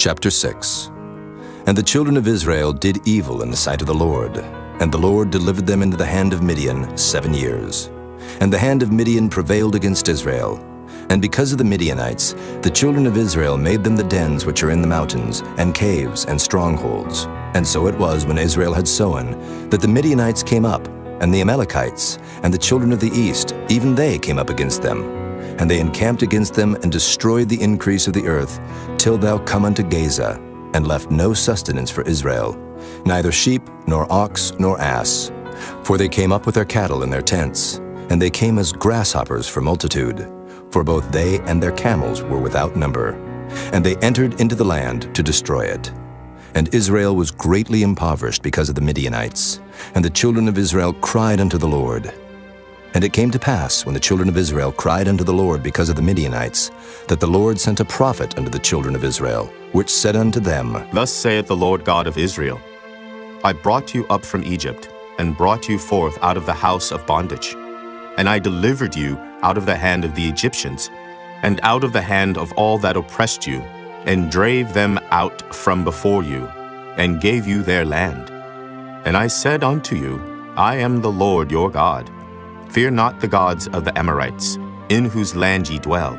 Chapter 6. And the children of Israel did evil in the sight of the Lord, and the Lord delivered them into the hand of Midian 7 years. And the hand of Midian prevailed against Israel. And because of the Midianites, the children of Israel made them the dens which are in the mountains, and caves, and strongholds. And so it was, when Israel had sown, that the Midianites came up, and the Amalekites, and the children of the east, even they came up against them. And they encamped against them, and destroyed the increase of the earth, till thou come unto Gaza, and left no sustenance for Israel, neither sheep, nor ox, nor ass. For they came up with their cattle in their tents, and they came as grasshoppers for multitude. For both they and their camels were without number. And they entered into the land to destroy it. And Israel was greatly impoverished because of the Midianites. And the children of Israel cried unto the Lord. And it came to pass, when the children of Israel cried unto the Lord because of the Midianites, that the Lord sent a prophet unto the children of Israel, which said unto them, Thus saith the Lord God of Israel, I brought you up from Egypt, and brought you forth out of the house of bondage. And I delivered you out of the hand of the Egyptians, and out of the hand of all that oppressed you, and drave them out from before you, and gave you their land. And I said unto you, I am the Lord your God. Fear not the gods of the Amorites, in whose land ye dwell,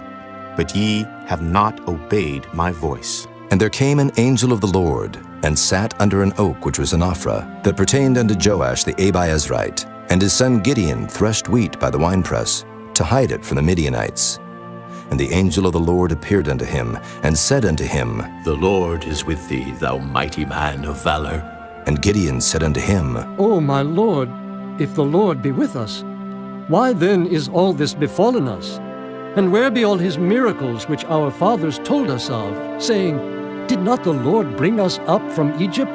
but ye have not obeyed my voice. And there came an angel of the Lord, and sat under an oak which was in Ophrah, that pertained unto Joash the Abiezrite. And his son Gideon threshed wheat by the winepress, to hide it from the Midianites. And the angel of the Lord appeared unto him, and said unto him, The Lord is with thee, thou mighty man of valor. And Gideon said unto him, O my Lord, if the Lord be with us, why then is all this befallen us? And where be all his miracles which our fathers told us of, saying, Did not the Lord bring us up from Egypt?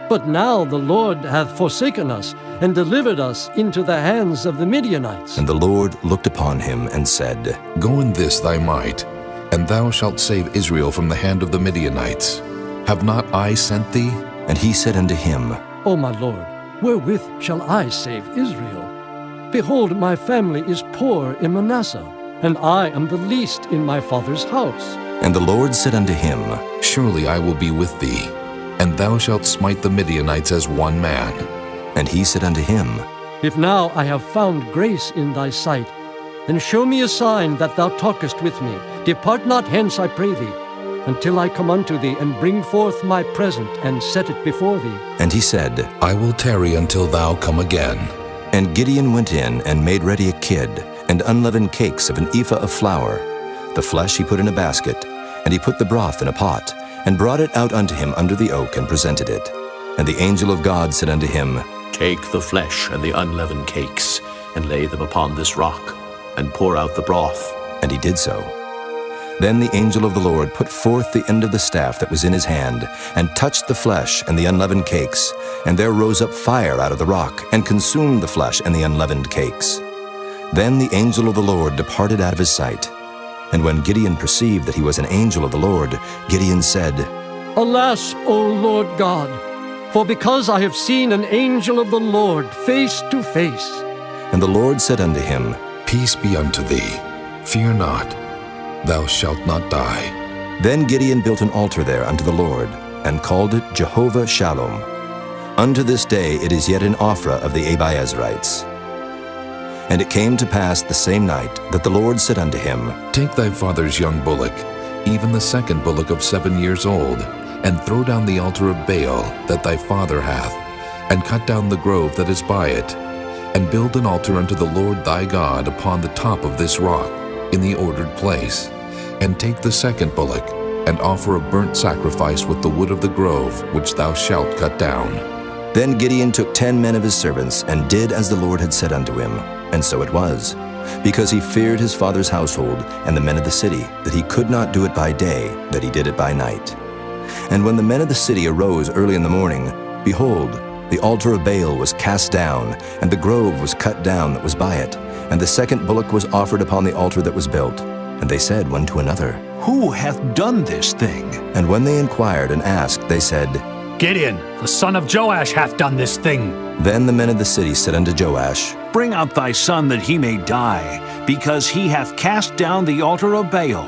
But now the Lord hath forsaken us, and delivered us into the hands of the Midianites. And the Lord looked upon him, and said, Go in this thy might, and thou shalt save Israel from the hand of the Midianites. Have not I sent thee? And he said unto him, O my Lord, wherewith shall I save Israel? Behold, my family is poor in Manasseh, and I am the least in my father's house. And the Lord said unto him, Surely I will be with thee, and thou shalt smite the Midianites as one man. And he said unto him, If now I have found grace in thy sight, then show me a sign that thou talkest with me. Depart not hence, I pray thee, until I come unto thee, and bring forth my present, and set it before thee. And he said, I will tarry until thou come again. And Gideon went in, and made ready a kid, and unleavened cakes of an ephah of flour. The flesh he put in a basket, and he put the broth in a pot, and brought it out unto him under the oak, and presented it. And the angel of God said unto him, Take the flesh and the unleavened cakes, and lay them upon this rock, and pour out the broth. And he did so. Then the angel of the Lord put forth the end of the staff that was in his hand, and touched the flesh and the unleavened cakes. And there rose up fire out of the rock, and consumed the flesh and the unleavened cakes. Then the angel of the Lord departed out of his sight. And when Gideon perceived that he was an angel of the Lord, Gideon said, Alas, O Lord God, for because I have seen an angel of the Lord face to face. And the Lord said unto him, Peace be unto thee. Fear not. Thou shalt not die. Then Gideon built an altar there unto the Lord, and called it Jehovah Shalom. Unto this day it is yet in Ophrah of the Abiezrites. And it came to pass the same night that the Lord said unto him, Take thy father's young bullock, even the second bullock of 7 years old, and throw down the altar of Baal that thy father hath, and cut down the grove that is by it, and build an altar unto the Lord thy God upon the top of this rock, in the ordered place. And take the second bullock, and offer a burnt sacrifice with the wood of the grove which thou shalt cut down. Then Gideon took 10 men of his servants, and did as the Lord had said unto him. And so it was, because he feared his father's household and the men of the city, that he could not do it by day, that he did it by night. And when the men of the city arose early in the morning, behold, the altar of Baal was cast down, and the grove was cut down that was by it, and the second bullock was offered upon the altar that was built. And they said one to another, Who hath done this thing? And when they inquired and asked, they said, Gideon, the son of Joash, hath done this thing. Then the men of the city said unto Joash, Bring out thy son that he may die, because he hath cast down the altar of Baal.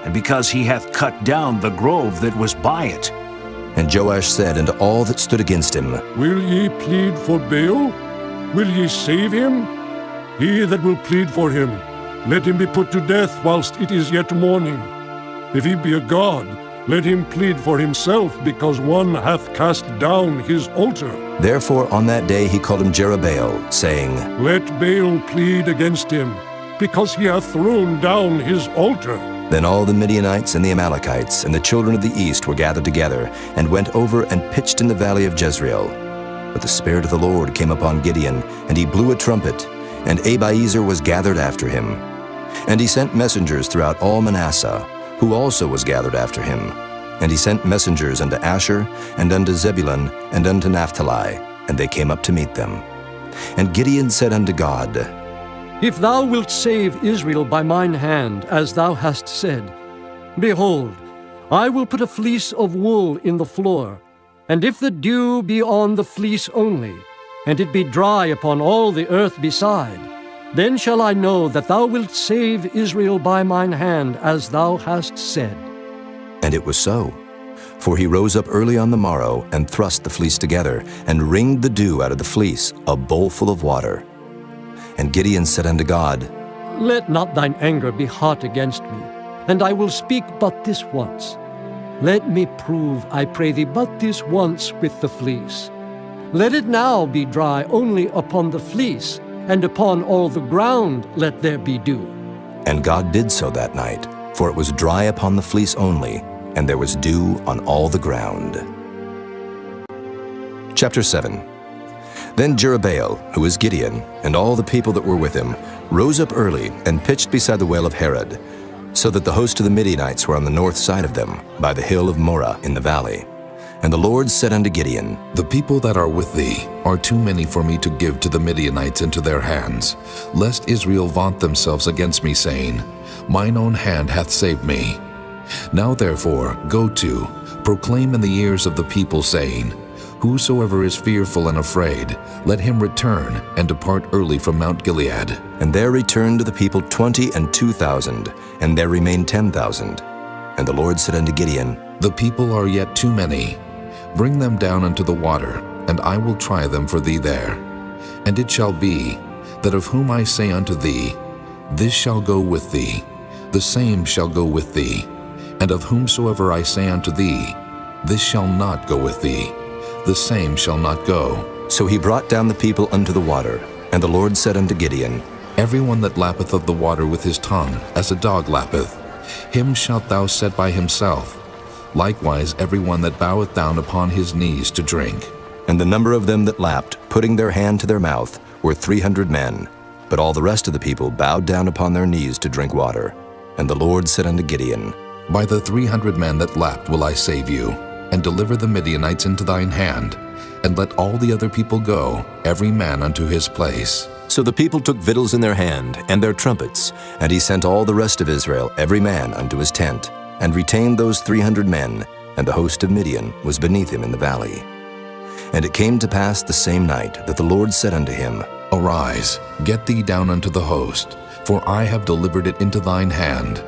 and because he hath cut down the grove that was by it. And Joash said unto all that stood against him, Will ye plead for Baal? Will ye save him? He that will plead for him, let him be put to death whilst it is yet morning. If he be a god, let him plead for himself, because one hath cast down his altar. Therefore on that day he called him Jerubbaal, saying, Let Baal plead against him, because he hath thrown down his altar. Then all the Midianites and the Amalekites and the children of the east were gathered together, and went over and pitched in the valley of Jezreel. But the Spirit of the Lord came upon Gideon, and he blew a trumpet, and Abiezer was gathered after him. And he sent messengers throughout all Manasseh, who also was gathered after him. And he sent messengers unto Asher, and unto Zebulun, and unto Naphtali, and they came up to meet them. And Gideon said unto God, If thou wilt save Israel by mine hand, as thou hast said, behold, I will put a fleece of wool in the floor, and if the dew be on the fleece only, and it be dry upon all the earth beside, then shall I know that thou wilt save Israel by mine hand, as thou hast said. And it was so. For he rose up early on the morrow, and thrust the fleece together, and wringed the dew out of the fleece, a bowlful of water. And Gideon said unto God, Let not thine anger be hot against me, and I will speak but this once. Let me prove, I pray thee, but this once with the fleece. Let it now be dry only upon the fleece, and upon all the ground let there be dew. And God did so that night, for it was dry upon the fleece only, and there was dew on all the ground. Chapter 7. Then Jerubbaal, who is Gideon, and all the people that were with him, rose up early and pitched beside the well of Harod, so that the host of the Midianites were on the north side of them, by the hill of Moreh in the valley. And the Lord said unto Gideon, The people that are with thee are too many for me to give to the Midianites into their hands, lest Israel vaunt themselves against me, saying, Mine own hand hath saved me. Now therefore go to, proclaim in the ears of the people, saying, Whosoever is fearful and afraid, let him return and depart early from Mount Gilead. And there returned to the people 22,000, and there remained 10,000. And the Lord said unto Gideon, The people are yet too many. Bring them down unto the water, and I will try them for thee there. And it shall be, that of whom I say unto thee, This shall go with thee, the same shall go with thee. And of whomsoever I say unto thee, This shall not go with thee, the same shall not go. So he brought down the people unto the water. And the Lord said unto Gideon, Every one that lappeth of the water with his tongue, as a dog lappeth, him shalt thou set by himself. Likewise every one that boweth down upon his knees to drink. And the number of them that lapped, putting their hand to their mouth, were 300 men. But all the rest of the people bowed down upon their knees to drink water. And the Lord said unto Gideon, By the 300 men that lapped will I save you, and deliver the Midianites into thine hand, and let all the other people go, every man unto his place. So the people took victuals in their hand, and their trumpets, and he sent all the rest of Israel, every man unto his tent, and retained those 300 men, and the host of Midian was beneath him in the valley. And it came to pass the same night that the Lord said unto him, Arise, get thee down unto the host, for I have delivered it into thine hand.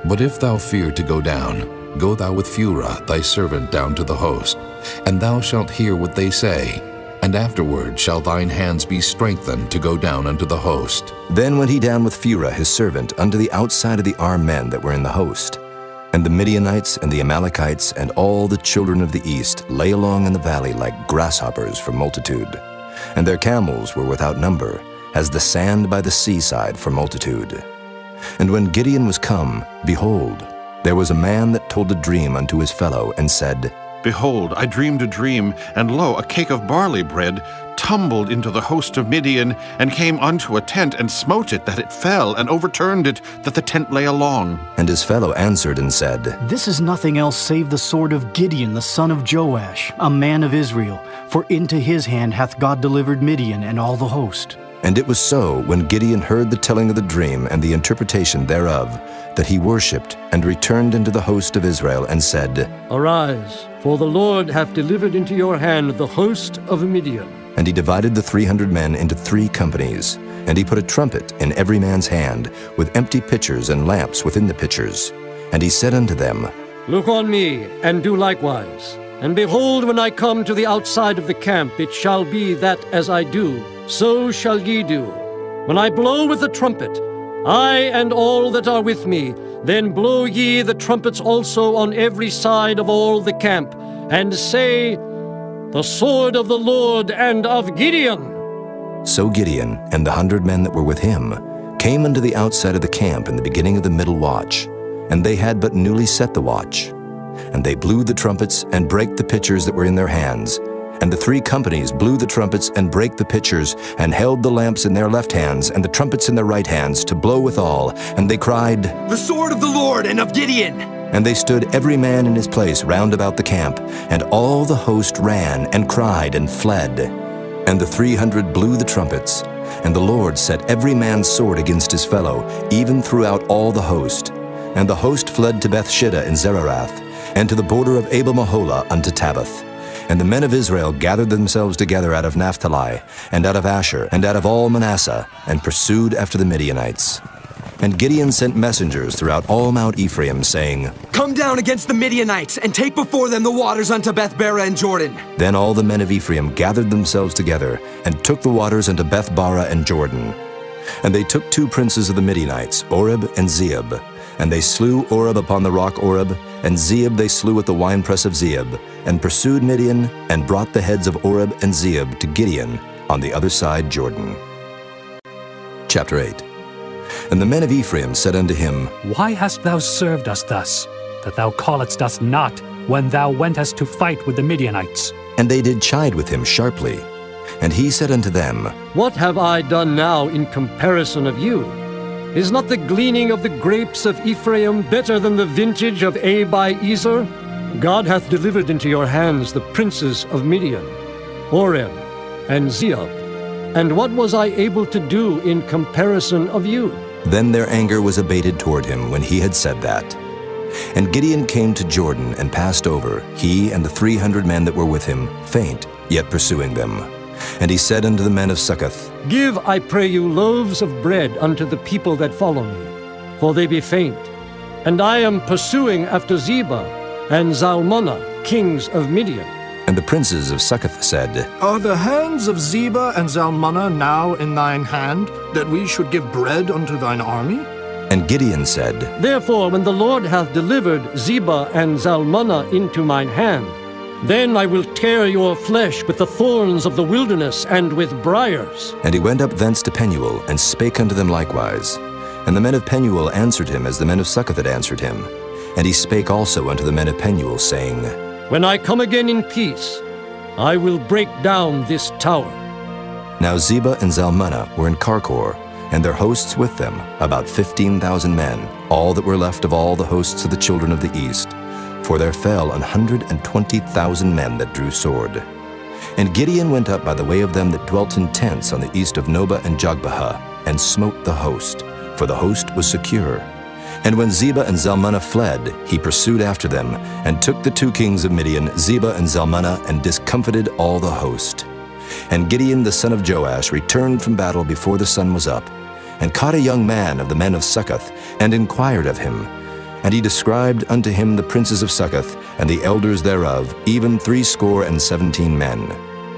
But if thou fear to go down, go thou with Phurah thy servant down to the host, and thou shalt hear what they say, and afterward shall thine hands be strengthened to go down unto the host. Then went he down with Phurah his servant unto the outside of the armed men that were in the host. And the Midianites and the Amalekites and all the children of the east lay along in the valley like grasshoppers for multitude. And their camels were without number, as the sand by the seaside for multitude. And when Gideon was come, behold, there was a man that told a dream unto his fellow, and said, Behold, I dreamed a dream, and lo, a cake of barley bread tumbled into the host of Midian, and came unto a tent, and smote it, that it fell, and overturned it, that the tent lay along. And his fellow answered and said, This is nothing else save the sword of Gideon the son of Joash, a man of Israel, for into his hand hath God delivered Midian and all the host. And it was so, when Gideon heard the telling of the dream and the interpretation thereof, that he worshipped, and returned into the host of Israel, and said, Arise, for the Lord hath delivered into your hand the host of Midian. And he divided the 300 men into 3 companies, and he put a trumpet in every man's hand, with empty pitchers and lamps within the pitchers. And he said unto them, Look on me, and do likewise. And behold, when I come to the outside of the camp, it shall be that as I do, so shall ye do. When I blow with the trumpet, I and all that are with me, then blow ye the trumpets also on every side of all the camp, and say, The sword of the Lord and of Gideon. So Gideon and the 100 men that were with him came unto the outside of the camp in the beginning of the middle watch, and they had but newly set the watch. And they blew the trumpets and brake the pitchers that were in their hands. And the 3 companies blew the trumpets and brake the pitchers, and held the lamps in their left hands, and the trumpets in their right hands, to blow withal. And they cried, The sword of the Lord and of Gideon! And they stood every man in his place round about the camp, and all the host ran, and cried, and fled. And the 300 blew the trumpets, and the Lord set every man's sword against his fellow, even throughout all the host. And the host fled to Bethshida in Zererath, and to the border of Abel-Meholah unto Tabbath. And the men of Israel gathered themselves together out of Naphtali, and out of Asher, and out of all Manasseh, and pursued after the Midianites. And Gideon sent messengers throughout all Mount Ephraim, saying, Come down against the Midianites, and take before them the waters unto Beth-bara and Jordan. Then all the men of Ephraim gathered themselves together, and took the waters unto Beth-bara and Jordan. And they took 2 princes of the Midianites, Oreb and Zeeb. And they slew Oreb upon the rock Oreb, and Zeeb they slew at the winepress of Zeeb, and pursued Midian, and brought the heads of Oreb and Zeeb to Gideon on the other side Jordan. Chapter 8. And the men of Ephraim said unto him, Why hast thou served us thus, that thou calledst us not when thou wentest to fight with the Midianites? And they did chide with him sharply. And he said unto them, What have I done now in comparison of you? Is not the gleaning of the grapes of Ephraim better than the vintage of Abiezer? God hath delivered into your hands the princes of Midian, Oreb, and Zeeb. And what was I able to do in comparison of you? Then their anger was abated toward him when he had said that. And Gideon came to Jordan and passed over, he and the 300 men that were with him, faint, yet pursuing them. And he said unto the men of Succoth, Give, I pray you, loaves of bread unto the people that follow me, for they be faint. And I am pursuing after Zebah and Zalmunna, kings of Midian. And the princes of Succoth said, Are the hands of Zebah and Zalmunna now in thine hand, that we should give bread unto thine army? And Gideon said, Therefore, when the Lord hath delivered Zebah and Zalmunna into mine hand, then I will tear your flesh with the thorns of the wilderness and with briars. And he went up thence to Penuel, and spake unto them likewise. And the men of Penuel answered him as the men of Succoth had answered him. And he spake also unto the men of Penuel, saying, When I come again in peace, I will break down this tower. Now Zebah and Zalmunna were in Karkor, and their hosts with them, about 15,000 men, all that were left of all the hosts of the children of the east. For there fell 120,000 men that drew sword. And Gideon went up by the way of them that dwelt in tents on the east of Nobah and Jogbehah, and smote the host, for the host was secure. And when Zebah and Zalmunna fled, he pursued after them, and took the 2 kings of Midian, Zebah and Zalmunna, and discomfited all the host. And Gideon the son of Joash returned from battle before the sun was up, and caught a young man of the men of Succoth, and inquired of him. And he described unto him the princes of Succoth, and the elders thereof, even 70 men.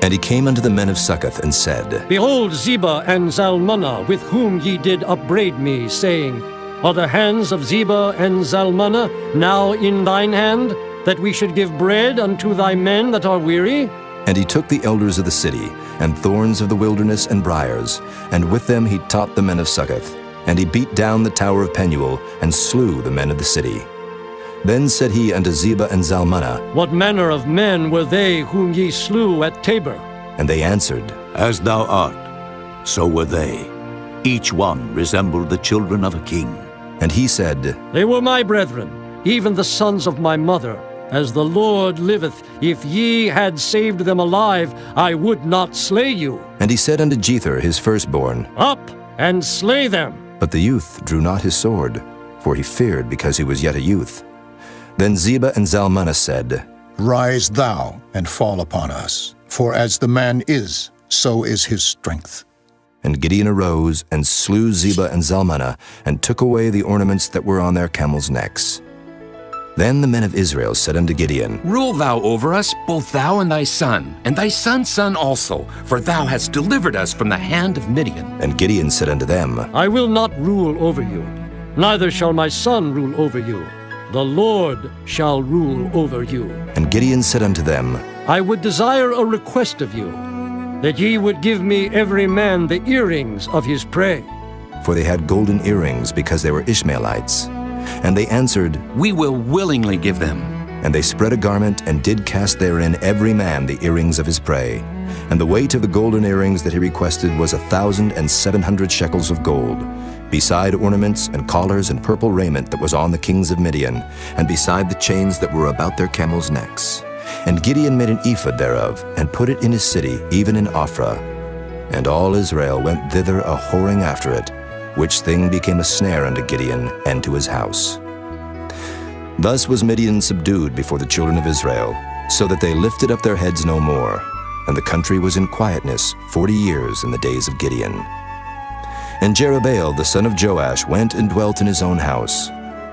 And he came unto the men of Succoth, and said, Behold Zebah and Zalmunna, with whom ye did upbraid me, saying, Are the hands of Zebah and Zalmunna now in thine hand, that we should give bread unto thy men that are weary? And he took the elders of the city, and thorns of the wilderness and briars, and with them he taught the men of Succoth. And he beat down the tower of Penuel, and slew the men of the city. Then said he unto Zebah and Zalmunna, What manner of men were they whom ye slew at Tabor? And they answered, As thou art, so were they. Each one resembled the children of a king. And he said, They were my brethren, even the sons of my mother. As the Lord liveth, if ye had saved them alive, I would not slay you. And he said unto Jether his firstborn, Up and slay them. But the youth drew not his sword, for he feared because he was yet a youth. Then Zebah and Zalmunna said, Rise thou and fall upon us, for as the man is, so is his strength. And Gideon arose and slew Zebah and Zalmunna, and took away the ornaments that were on their camels' necks. Then the men of Israel said unto Gideon, Rule thou over us, both thou and thy son, and thy son's son also, for thou hast delivered us from the hand of Midian. And Gideon said unto them, I will not rule over you, neither shall my son rule over you. The Lord shall rule over you. And Gideon said unto them, I would desire a request of you, that ye would give me every man the earrings of his prey. For they had golden earrings, because they were Ishmaelites. And they answered, We will willingly give them. And they spread a garment, and did cast therein every man the earrings of his prey. And the weight of the golden earrings that he requested was 1,700 shekels of gold, beside ornaments and collars and purple raiment that was on the kings of Midian, and beside the chains that were about their camels' necks. And Gideon made an ephod thereof, and put it in his city, even in Ophrah. And all Israel went thither a-whoring after it, which thing became a snare unto Gideon and to his house. Thus was Midian subdued before the children of Israel, so that they lifted up their heads no more, and the country was in quietness 40 years in the days of Gideon. And Jerubbaal the son of Joash went and dwelt in his own house.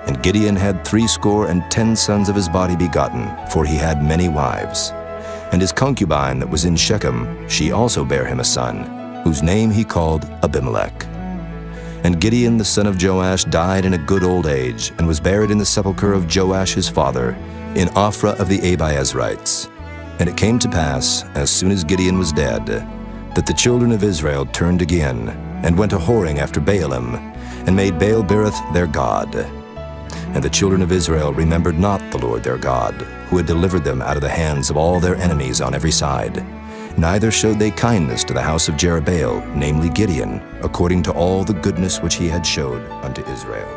And Gideon had 70 sons of his body begotten, for he had many wives. And his concubine that was in Shechem, she also bare him a son, whose name he called Abimelech. And Gideon the son of Joash died in a good old age, and was buried in the sepulchre of Joash his father, in Ophrah of the Abiezrites. And it came to pass, as soon as Gideon was dead, that the children of Israel turned again, and went a-whoring after Baalim, and made Baal-berith their god. And the children of Israel remembered not the Lord their God, who had delivered them out of the hands of all their enemies on every side. Neither showed they kindness to the house of Jerubbaal, namely Gideon, according to all the goodness which he had showed unto Israel.